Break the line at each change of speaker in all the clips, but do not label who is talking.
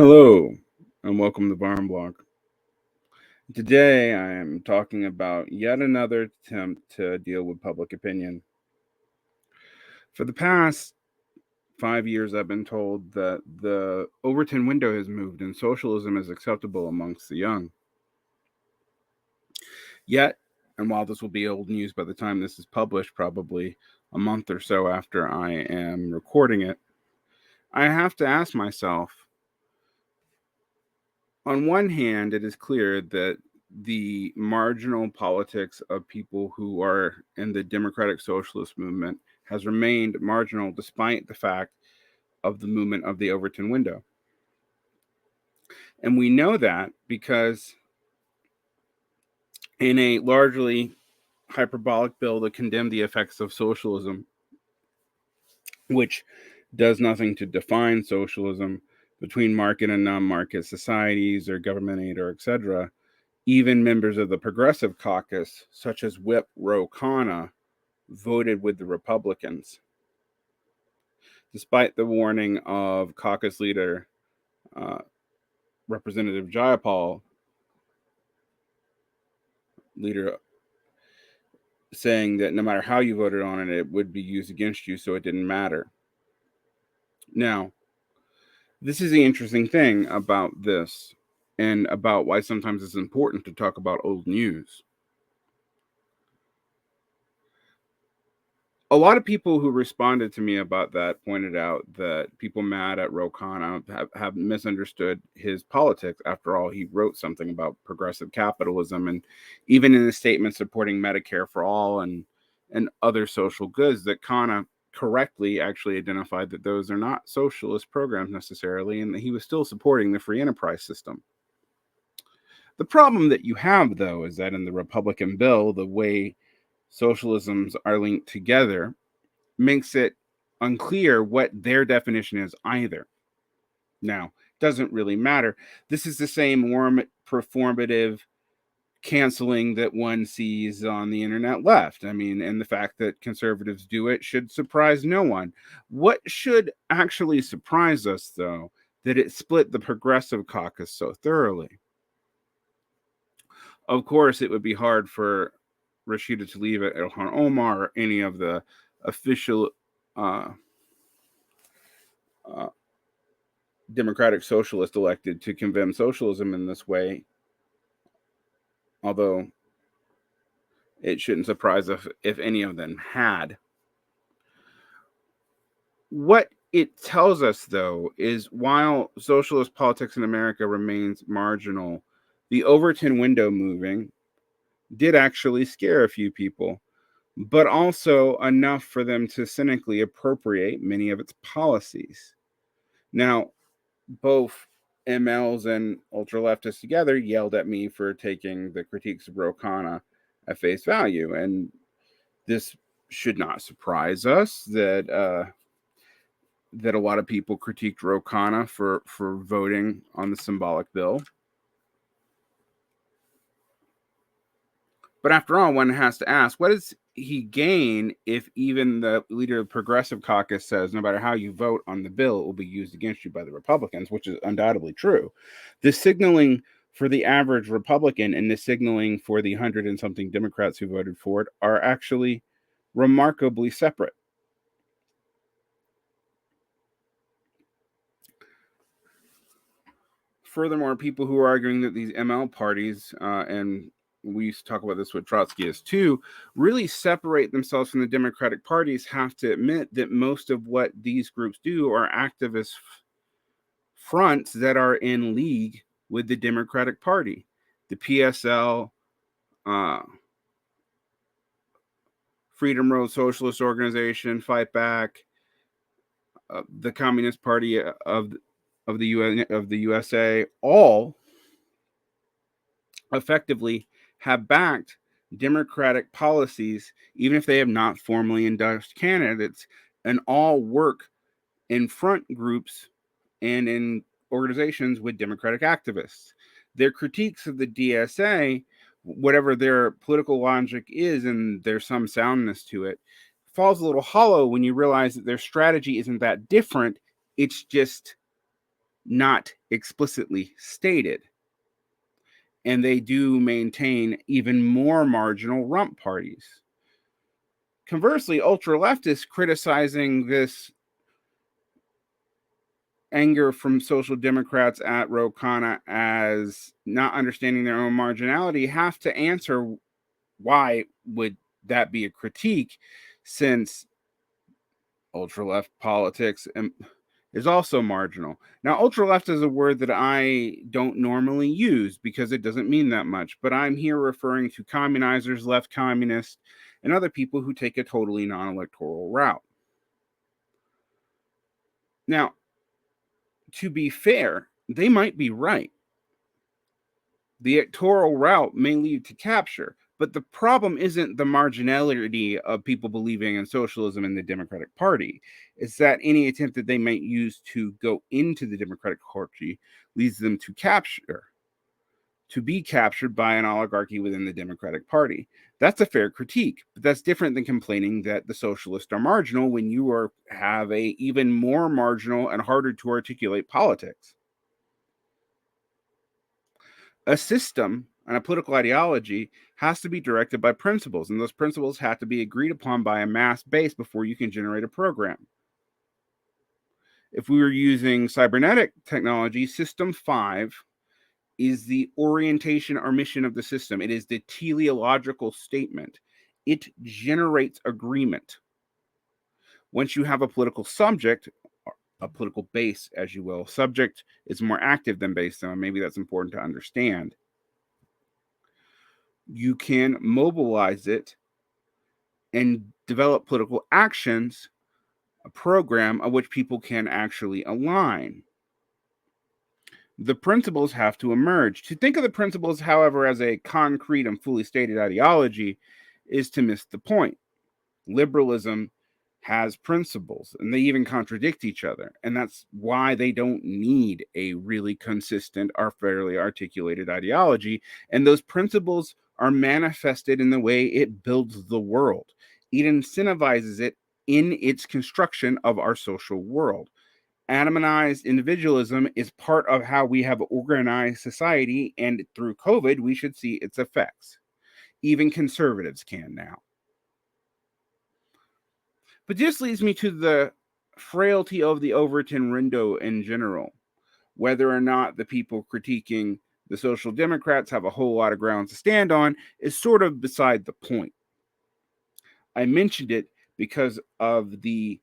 Hello, and welcome to Varn Blog. Today I am talking about yet another attempt to deal with public opinion. For the past 5 years, I've been told that the Overton window has moved and socialism is acceptable amongst the young. Yet, and while this will be old news by the time this is published, probably a month or so after I am recording it, I have to ask myself, on one hand, it is clear that the marginal politics of people who are in the democratic socialist movement has remained marginal despite the fact of the movement of the Overton window. And we know that because in a largely hyperbolic bill to condemn the effects of socialism, which does nothing to define socialism between market and non-market societies or government aid or etc., even members of the Progressive Caucus, such as Whip Ro Khanna, voted with the Republicans. Despite the warning of caucus leader Representative Jayapal, leader, saying that no matter how you voted on it, it would be used against you, so it didn't matter. Now, this is the interesting thing about this, and about why sometimes it's important to talk about old news. A lot of people who responded to me about that pointed out that people mad at Ro Khanna have misunderstood his politics. After all, he wrote something about progressive capitalism, and even in the statement supporting Medicare for all and other social goods, that Khanna correctly actually identified that those are not socialist programs necessarily, and that he was still supporting the free enterprise system. The problem that you have, though, is that in the Republican bill, the way socialisms are linked together makes it unclear what their definition is either. Now, doesn't really matter. This is the same warm performative canceling that one sees on the internet left. I mean, and the fact that conservatives do it should surprise no one. What should actually surprise us, though, that it split the Progressive Caucus so thoroughly. Of course, it would be hard for Rashida Tlaib, Ilhan Omar, or any of the official Democratic Socialist elected to condemn socialism in this way, although it shouldn't surprise us if any of them had. What it tells us, though, is while socialist politics in America remains marginal, the Overton window moving did actually scare a few people, but also enough for them to cynically appropriate many of its policies. Now, both MLs and ultra leftists together yelled at me for taking the critiques of Ro Khanna at face value, and this should not surprise us that a lot of people critiqued Ro Khanna for voting on the symbolic bill. But after all, one has to ask, what does he gain if even the leader of the Progressive Caucus says no matter how you vote on the bill, it will be used against you by the Republicans, which is undoubtedly true. The signaling for the average Republican and the signaling for the 100 and something Democrats who voted for it are actually remarkably separate. Furthermore, people who are arguing that these ML parties, and we used to talk about this with Trotskyists too, really separate themselves from the Democratic parties, have to admit that most of what these groups do are activist fronts that are in league with the Democratic Party. The PSL, Freedom Road Socialist Organization, Fight Back, the Communist Party of the USA, all effectively have backed Democratic policies, even if they have not formally endorsed candidates, and all work in front groups and in organizations with Democratic activists. Their critiques of the DSA, whatever their political logic is, and there's some soundness to it, falls a little hollow when you realize that their strategy isn't that different. It's just not explicitly stated. And they do maintain even more marginal rump parties. Conversely, ultra-leftists criticizing this anger from social democrats at Ro Khanna as not understanding their own marginality have to answer why would that be a critique, since ultra-left politics is also marginal. Now, ultra-left is a word that I don't normally use because it doesn't mean that much, but I'm here referring to communizers, left communists, and other people who take a totally non-electoral route. Now, to be fair, they might be right. The electoral route may lead to capture, but the problem isn't the marginality of people believing in socialism in the Democratic Party. It's that any attempt that they might use to go into the Democratic Party leads them to be captured by an oligarchy within the Democratic Party. That's a fair critique, but that's different than complaining that the socialists are marginal when you have a even more marginal and harder to articulate politics. A system and a political ideology has to be directed by principles, and those principles have to be agreed upon by a mass base before you can generate a program. If we were using cybernetic technology, System 5 is the orientation or mission of the system. It is the teleological statement. It generates agreement. Once you have a political subject, a political base, as you will, subject is more active than base, so maybe that's important to understand. You can mobilize it and develop political actions, a program of which people can actually align. The principles have to emerge. To think of the principles, however, as a concrete and fully stated ideology is to miss the point. Liberalism has principles, and they even contradict each other. And that's why they don't need a really consistent or fairly articulated ideology. And those principles are manifested in the way it builds the world. It incentivizes it in its construction of our social world. Atomized individualism is part of how we have organized society, and through COVID, we should see its effects. Even conservatives can now. But this leads me to the frailty of the Overton window in general. Whether or not the people critiquing the Social Democrats have a whole lot of ground to stand on is sort of beside the point. I mentioned it because of the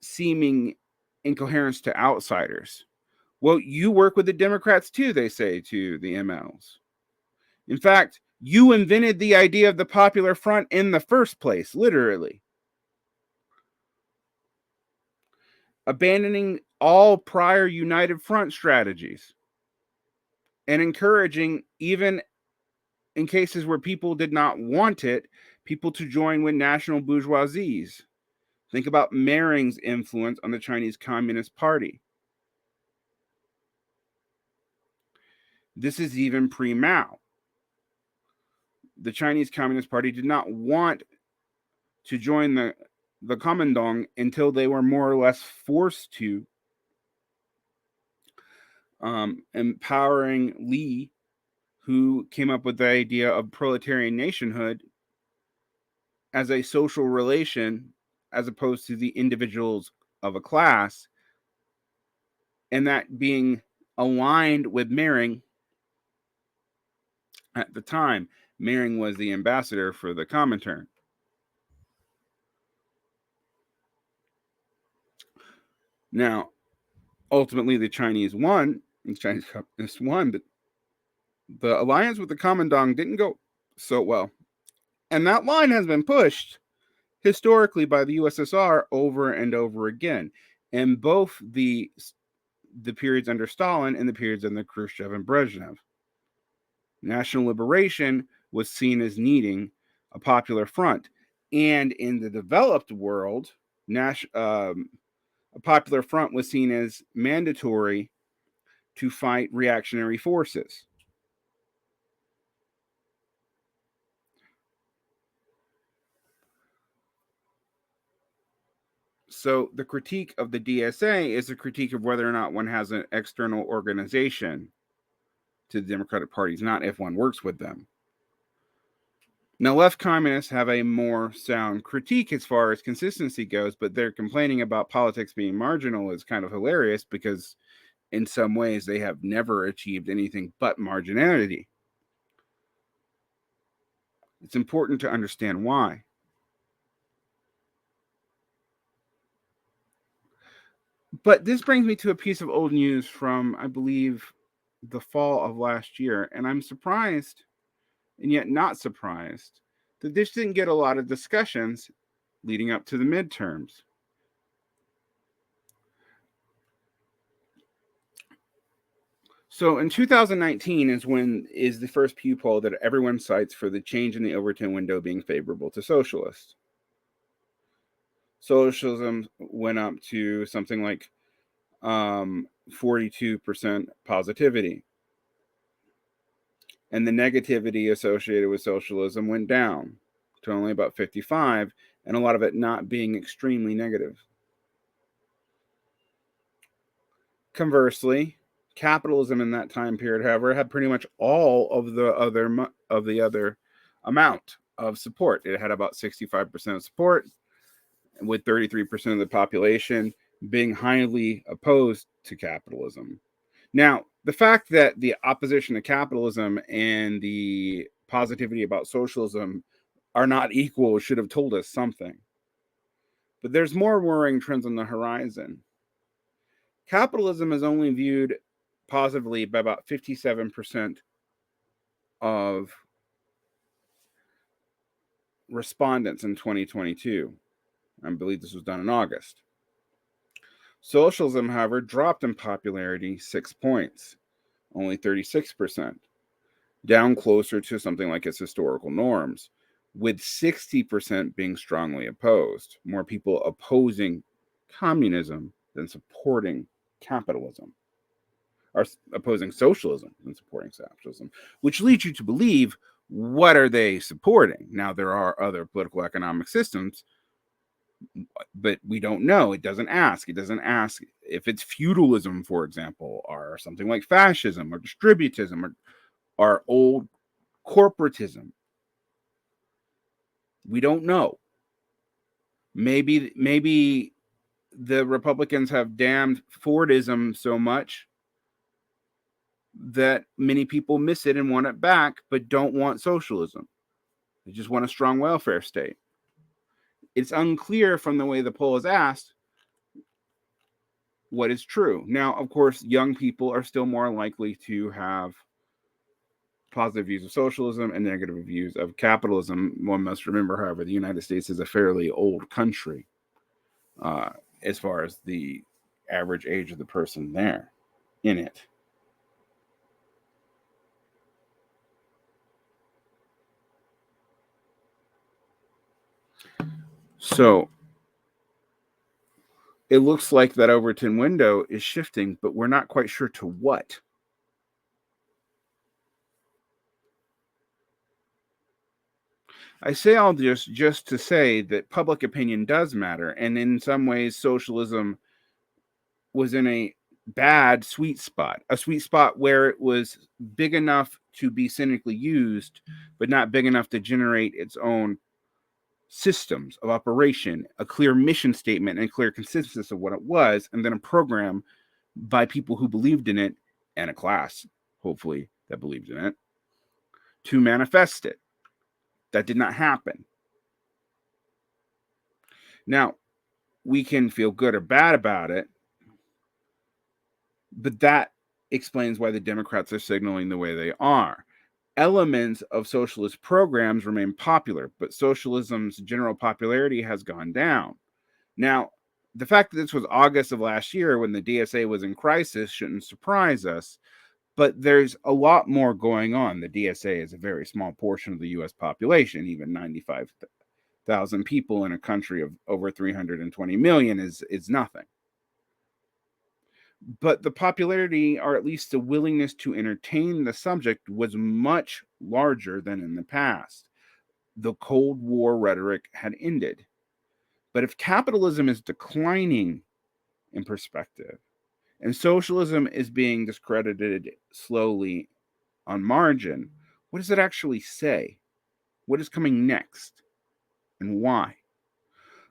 seeming incoherence to outsiders. Well, you work with the Democrats too, they say to the MLs. In fact, you invented the idea of the Popular Front in the first place, literally. Abandoning all prior United Front strategies and encouraging, even in cases where people did not want it, people to join with national bourgeoisies. Think about Maring's influence on the Chinese Communist Party. This is even pre-Mao. The Chinese Communist Party did not want to join the Kuomintang until they were more or less forced to, empowering Li, who came up with the idea of proletarian nationhood as a social relation as opposed to the individuals of a class, and that being aligned with Mering at the time. Mering was the ambassador for the Comintern. Now, ultimately, the Chinese won. The Chinese Communists won, but the alliance with the Kuomintang didn't go so well. And that line has been pushed historically by the USSR over and over again. And both the periods under Stalin and the periods under Khrushchev and Brezhnev. National liberation was seen as needing a popular front. And in the developed world, a popular front was seen as mandatory to fight reactionary forces. So the critique of the DSA is a critique of whether or not one has an external organization to the Democratic Party, not if one works with them. Now, left communists have a more sound critique as far as consistency goes, but their complaining about politics being marginal is kind of hilarious because in some ways they have never achieved anything but marginality. It's important to understand why. But this brings me to a piece of old news from, I believe, the fall of last year, and I'm surprised and yet not surprised that this didn't get a lot of discussions leading up to the midterms. So in 2019 is the first Pew poll that everyone cites for the change in the Overton window being favorable to socialists. Socialism went up to something like 42% positivity. And the negativity associated with socialism went down to only about 55, and a lot of it not being extremely negative. Conversely, capitalism in that time period, however, had pretty much all of the other amount of support. It had about 65% of support, with 33% of the population being highly opposed to capitalism. Now, the fact that the opposition to capitalism and the positivity about socialism are not equal should have told us something. But there's more worrying trends on the horizon. Capitalism is only viewed positively by about 57% of respondents in 2022. I believe this was done in August. Socialism, however, dropped in popularity 6 points, only 36%, down closer to something like its historical norms, with 60% being strongly opposed, more people opposing communism than supporting capitalism, or opposing socialism than supporting capitalism, which leads you to believe, what are they supporting? Now, there are other political economic systems, but we don't know. It doesn't ask. It doesn't ask if it's feudalism, for example, or something like fascism or distributism or old corporatism. We don't know. Maybe the Republicans have damned Fordism so much that many people miss it and want it back, but don't want socialism. They just want a strong welfare state. It's unclear from the way the poll is asked what is true. Now, of course, young people are still more likely to have positive views of socialism and negative views of capitalism. One must remember, however, the United States is a fairly old country as far as the average age of the person there in it. So it looks like that Overton window is shifting, but we're not quite sure to what. I say all this just to say that public opinion does matter, and in some ways, socialism was in a bad sweet spot, a sweet spot where it was big enough to be cynically used, but not big enough to generate its own systems of operation, a clear mission statement, and a clear consensus of what it was, and then a program by people who believed in it, and a class, hopefully, that believed in it, to manifest it. That did not happen. Now, we can feel good or bad about it, but that explains why the Democrats are signaling the way they are. Elements of socialist programs remain popular, but socialism's general popularity has gone down. Now, the fact that this was August of last year when the DSA was in crisis shouldn't surprise us, but there's a lot more going on. The DSA is a very small portion of the US population, even 95,000 people in a country of over 320 million is nothing. But the popularity, or at least the willingness to entertain the subject, was much larger than in the past. The Cold War rhetoric had ended. But if capitalism is declining in perspective and socialism is being discredited slowly on margin, what does it actually say? What is coming next and why?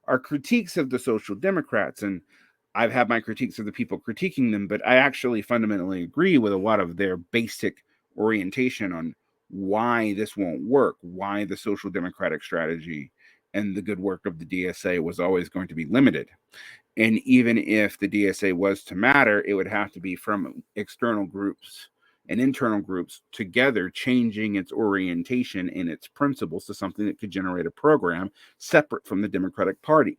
Our critiques of the social democrats, and I've had my critiques of the people critiquing them, but I actually fundamentally agree with a lot of their basic orientation on why this won't work, why the social democratic strategy and the good work of the DSA was always going to be limited. And even if the DSA was to matter, it would have to be from external groups and internal groups together changing its orientation and its principles to something that could generate a program separate from the Democratic Party.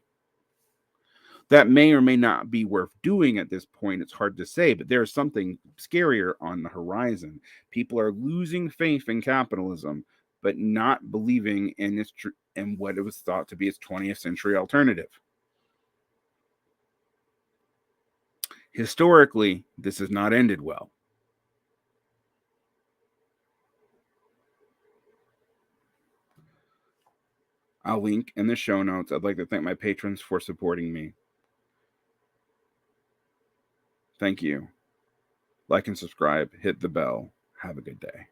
That may or may not be worth doing at this point. It's hard to say, but there's something scarier on the horizon. People are losing faith in capitalism, but not believing in in what it was thought to be its 20th century alternative. Historically, this has not ended well. I'll link in the show notes. I'd like to thank my patrons for supporting me. Thank you. Like and subscribe, hit the bell. Have a good day.